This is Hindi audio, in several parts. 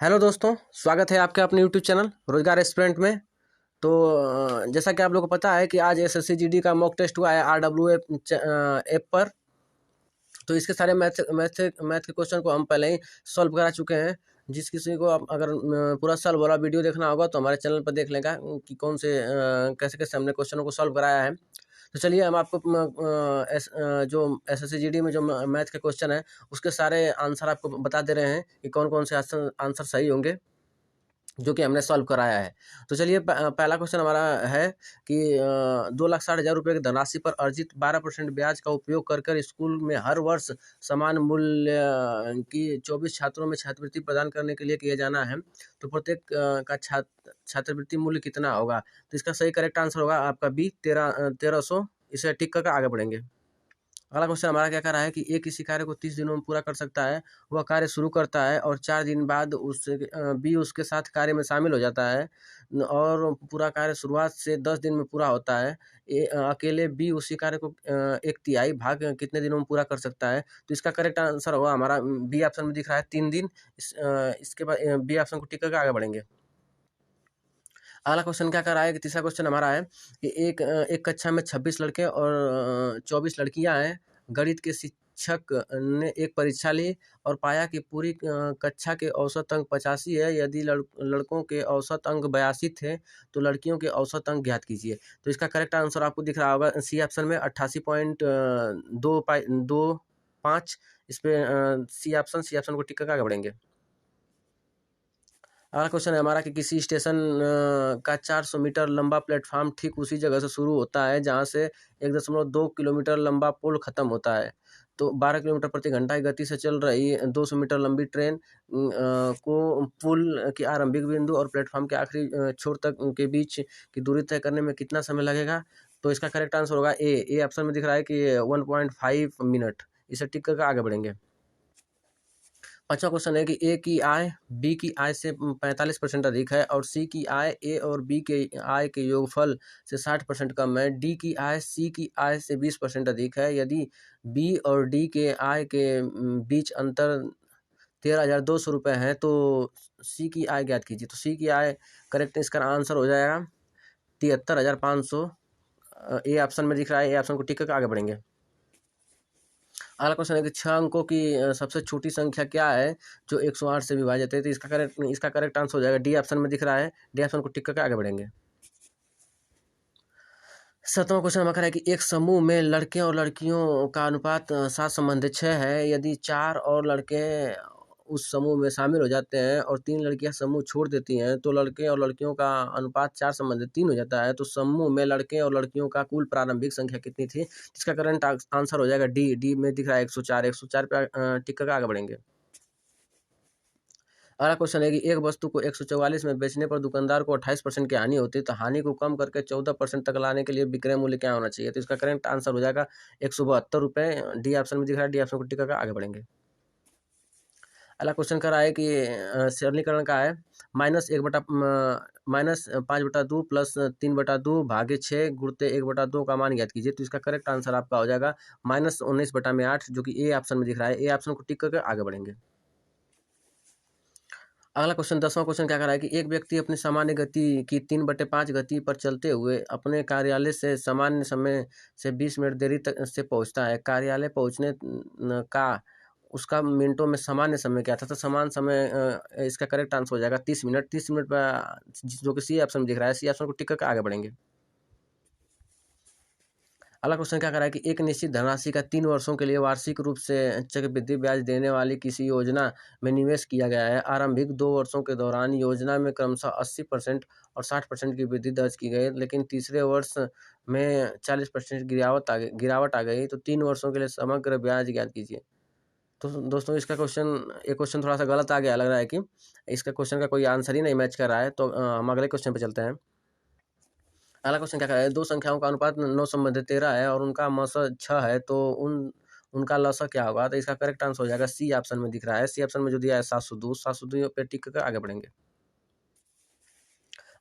हेलो दोस्तों, स्वागत है आपका अपने यूट्यूब चैनल रोजगार एस्पिरेंट में। तो जैसा कि आप लोगों को पता है कि आज एसएससी जीडी का मॉक टेस्ट हुआ है आरडब्ल्यू ऐप पर। तो इसके सारे मैथ के क्वेश्चन को हम पहले ही सॉल्व करा चुके हैं। जिस किसी को अगर पूरा सॉल्व वाला वीडियो देखना होगा तो हमारे चैनल पर देख लेगा कि कौन से कैसे कैसे हमने क्वेश्चनों को सॉल्व कराया है। तो चलिए हम आपको जो एसएससी जीडी में जो मैथ के क्वेश्चन है उसके सारे आंसर आपको बता दे रहे हैं कि कौन कौन से आंसर सही होंगे जो कि हमने सॉल्व कराया है। तो चलिए पहला क्वेश्चन हमारा है कि 2,60,000 रुपये की धनराशि पर अर्जित 12% ब्याज का उपयोग कर कर स्कूल में हर वर्ष समान मूल्य की 24 छात्रों में छात्रवृत्ति प्रदान करने के लिए किया जाना है। तो प्रत्येक का छात्रवृत्ति मूल्य कितना होगा? तो इसका सही करेक्ट आंसर होगा आपका बी 1300। इसे टिक करके आगे बढ़ेंगे। अगला क्वेश्चन हमारा क्या कर रहा है कि एक किसी कार्य को 30 दिनों में पूरा कर सकता है। वह कार्य शुरू करता है और 4 दिन बाद बी उसके साथ कार्य में शामिल हो जाता है और पूरा कार्य शुरुआत से 10 दिन में पूरा होता है। अकेले बी उसी कार्य को 1/3 भाग कितने दिनों में पूरा कर सकता है? तो इसका करेक्ट आंसर होगा हमारा बी ऑप्शन में दिख रहा है 3 दिन। इसके बाद बी ऑप्शन को टिक करके आगे बढ़ेंगे। अगला क्वेश्चन क्या कर रहा है कि तीसरा क्वेश्चन हमारा है कि एक कक्षा में 26 लड़के और 24 लड़कियां हैं। गणित के शिक्षक ने एक परीक्षा ली और पाया कि पूरी कक्षा के औसत अंक 85 है। यदि लड़कों के औसत अंक 82 थे तो लड़कियों के औसत अंक ज्ञात कीजिए। तो इसका करेक्ट आंसर आपको दिख रहा होगा सी ऑप्शन में 88.25। इस पे सी ऑप्शन को टिक करके आगे बढ़ेंगे। अगला क्वेश्चन है हमारा कि किसी स्टेशन का 400 मीटर लंबा प्लेटफॉर्म ठीक उसी जगह से शुरू होता है जहां से 1.2 किलोमीटर लंबा पुल खत्म होता है। तो 12 किलोमीटर प्रति घंटा की गति से चल रही 200 मीटर लंबी ट्रेन को पुल के आरंभिक बिंदु और प्लेटफॉर्म के आखिरी छोर तक के बीच की दूरी तय करने में कितना समय लगेगा? तो इसका करेक्ट आंसर होगा ए ऑप्शन में दिख रहा है कि 1.5 मिनट। इसे टिक करके आगे बढ़ेंगे। पांचवा क्वेश्चन है कि ए की आय बी की आय से 45% अधिक है और सी की आय ए और बी के आय के योगफल से 60% कम है। डी की आय सी की आय से 20% अधिक है। यदि बी और डी के आय के बीच अंतर 13,200 रुपये है तो सी की आय ज्ञात कीजिए। तो सी की आय करेक्ट इसका आंसर हो जाएगा 73,500। ए ऑप्शन में दिख रहा है, ए ऑप्शन को टिक करके आगे बढ़ेंगे। अगला क्वेश्चन है कि 6 अंकों की सबसे छोटी संख्या क्या है जो 108 से विभाजित है? तो इसका करेक्ट आंसर हो जाएगा डी ऑप्शन में दिख रहा है। डी ऑप्शन को टिक करके आगे बढ़ेंगे। 7वां क्वेश्चन हमारा है कि एक समूह में लड़के और लड़कियों का अनुपात 7:6 है। यदि 4 और लड़के उस समूह में शामिल हो जाते हैं और 3 लड़कियां समूह छोड़ देती हैं तो लड़के और लड़कियों का अनुपात 4:3 हो जाता है। तो समूह में लड़के और लड़कियों का कुल प्रारंभिक संख्या कितनी थी? इसका करंट आंसर हो जाएगा डी में दिख रहा है 104 पे टिक करके आगे बढ़ेंगे। अगला क्वेश्चन है कि एक वस्तु को 144 में बेचने पर दुकानदार को 28% की हानि होती है। तो हानि को कम करके 14% तक लाने के लिए विक्रय मूल्य क्या होना चाहिए? तो इसका करेक्ट आंसर हो जाएगा 172 रुपये। डी ऑप्शन में दिख रहा है, डी ऑप्शन को टिक करके आगे बढ़ेंगे। अगला क्वेश्चन कर रहा है कि सरलीकरण का है -5/2 प्लस 3/2 भागे 6 गुणते 1/2 का मान ज्ञात कीजिए। तो इसका करेक्ट आंसर आपका हो जाएगा -19/8 जो कि ए ऑप्शन में दिख रहा है। ए ऑप्शन को टिक करके आगे बढ़ेंगे। अगला क्वेश्चन 10वां क्वेश्चन क्या कर रहा है कि एक व्यक्ति अपनी सामान्य गति की 3/5 गति पर चलते हुए अपने कार्यालय से सामान्य समय से 20 मिनट देरी तक से पहुंचता है। कार्यालय पहुंचने का उसका मिनटों में सामान्य समय क्या था? तो समान समय इसका करेक्ट आंसर हो जाएगा 30 मिनट। 30 मिनट जो कि सी ऑप्शन में दिख रहा है। सी ऑप्शन को टिक करके आगे बढ़ेंगे। अगला क्वेश्चन क्या कर रहा है कि एक निश्चित धनराशि का 3 वर्षों के लिए वार्षिक रूप से चक्रवृद्धि ब्याज देने वाली किसी योजना में निवेश किया गया है। आरंभिक 2 वर्षों के दौरान योजना में क्रमशः 80% और 60% की वृद्धि दर्ज की गई, लेकिन तीसरे वर्ष में 40% गिरावट आ गई। तो 3 वर्षों के लिए समग्र ब्याज ज्ञात कीजिए। तो दोस्तों इसका ये क्वेश्चन थोड़ा सा गलत आ गया, लग रहा है कि इसका क्वेश्चन का कोई आंसर ही नहीं मैच कर रहा है। तो हम अगले क्वेश्चन पे चलते हैं। अगला क्वेश्चन क्या कर रहा है, दो संख्याओं का अनुपात 9/13 है और उनका मौसा 6 है। तो उनका लसा क्या होगा? तो इसका करेक्ट आंसर हो जाएगा सी ऑप्शन में दिख रहा है। सी ऑप्शन में जो दिया है 702 पे टिक कर आगे बढ़ेंगे।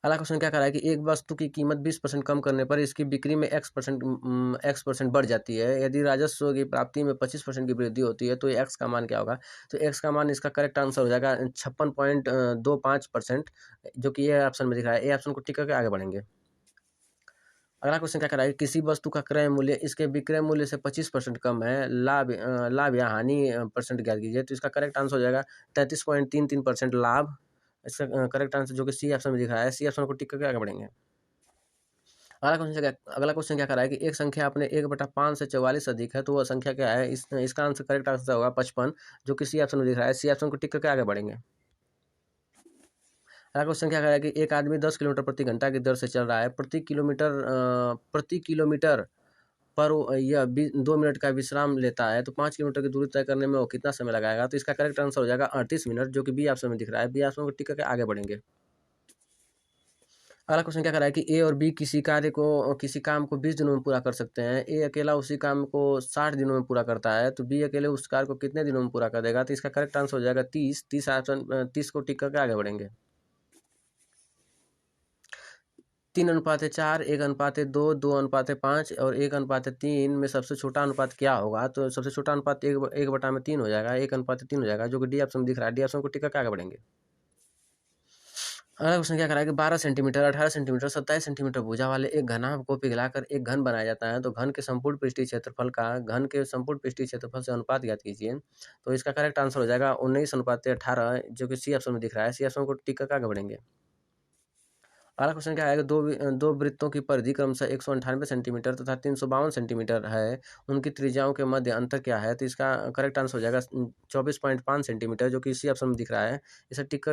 अगला क्वेश्चन क्या कर रहा है कि एक वस्तु की कीमत 20% कम करने पर इसकी बिक्री में X% बढ़ जाती है। यदि राजस्व की प्राप्ति में 25% की वृद्धि होती है तो एक्स का मान क्या होगा? तो एक्स का मान, इसका करेक्ट आंसर हो जाएगा 56.25%, जो कि ये ऑप्शन में दिख रहा है। ए ऑप्शन को टिक करके आगे बढ़ेंगे। अगला क्वेश्चन क्या कर रहा है? किसी वस्तु का क्रय मूल्य इसके विक्रय मूल्य से 25% कम है, लाभ या हानि परसेंट ज्ञात कीजिए। तो इसका करेक्ट आंसर हो जाएगा 33.33% लाभ। इसका करेक्ट आंसर जो कि सी ऑप्शन में दिख रहा है, सी ऑप्शन को टिक करके आगे बढ़ेंगे। अगला क्वेश्चन क्या कर रहा है कि एक संख्या अपने 1/5 से 44 अधिक है, तो वह संख्या क्या है? इसका आंसर, करेक्ट आंसर होगा 55, जो कि सी ऑप्शन में दिख रहा है। सी ऑप्शन को टिक करके आगे बढ़ेंगे। अगला क्वेश्चन क्या कर रहा है कि एक आदमी 10 किलोमीटर प्रति घंटा की दर से चल रहा है। प्रति किलोमीटर पर यह 2 मिनट का विश्राम लेता है, तो 5 किलोमीटर की दूरी तय करने में वो कितना समय लगाएगा? तो इसका करेक्ट आंसर हो जाएगा 38 मिनट, जो कि बी ऑप्शन में दिख रहा है। बी ऑप्शन को टिक करके आगे बढ़ेंगे। अगला क्वेश्चन क्या कर रहा है कि ए और बी किसी काम को 20 दिनों में पूरा कर सकते हैं। ए अकेला उसी काम को 60 दिनों में पूरा करता है, तो बी अकेले उस कार्य को कितने दिनों में पूरा कर देगा? तो इसका करेक्ट आंसर हो जाएगा 30 ऑप्शन 30 को टिक करके आगे बढ़ेंगे। 3:4, 1:2, 2:5 और 1:3 में सबसे छोटा अनुपात क्या होगा? तो सबसे छोटा अनुपात 1/3 हो जाएगा, 1:3 हो जाएगा, जो कि डी ऑप्शन दिख रहा है। डी ऑप्शन को टिक करके आगे बढ़ेंगे। अगला क्वेश्चन क्या करा है कि 12 सेंटीमीटर, 18 सेंटीमीटर, 27 सेंटीमीटर भुजा वाले एक घनाभ को पिघलाकर एक घन बनाया जाता है, तो घन के संपूर्ण पृष्ठीय क्षेत्रफल का घन के संपूर्ण पृष्ठीय क्षेत्रफल से अनुपात ज्ञात कीजिए। तो इसका करेक्ट आंसर हो जाएगा 19:18, जो कि सी ऑप्शन में दिख रहा है। सी ऑप्शन को टिक करके आगे बढ़ेंगे। अगला क्वेश्चन क्या है? दो वृत्तों की परिधि क्रमशः 198 सेंटीमीटर तथा 352 सेंटीमीटर है। उनकी त्रिज्याओं के मध्य अंतर क्या है? तो इसका करेक्ट आंसर हो जाएगा 24.5 सेंटीमीटर, जो कि इसी ऑप्शन में दिख रहा है। इसे टिक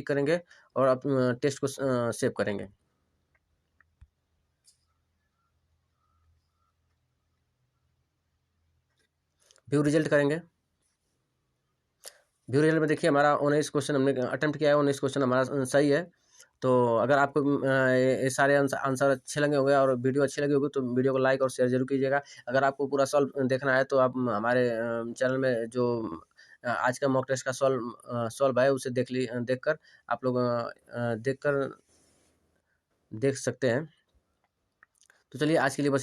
करेंगे और टेस्ट को सेव करेंगे। व्यू रिजल्ट करेंगे। व्यू रिजल्ट में देखिए, हमारा 19 क्वेश्चन हमने अटेम्प्ट किया है, 19 क्वेश्चन हमारा सही है। तो अगर आपको ये सारे आंसर अच्छे लगे होंगे और वीडियो अच्छी लगी होगी, तो वीडियो को लाइक और शेयर जरूर कीजिएगा। अगर आपको पूरा सॉल्व देखना है तो आप हमारे चैनल में जो आज का मॉक टेस्ट का सॉल्व है, उसे देखकर आप लोग देख सकते हैं। तो चलिए, आज के लिए बस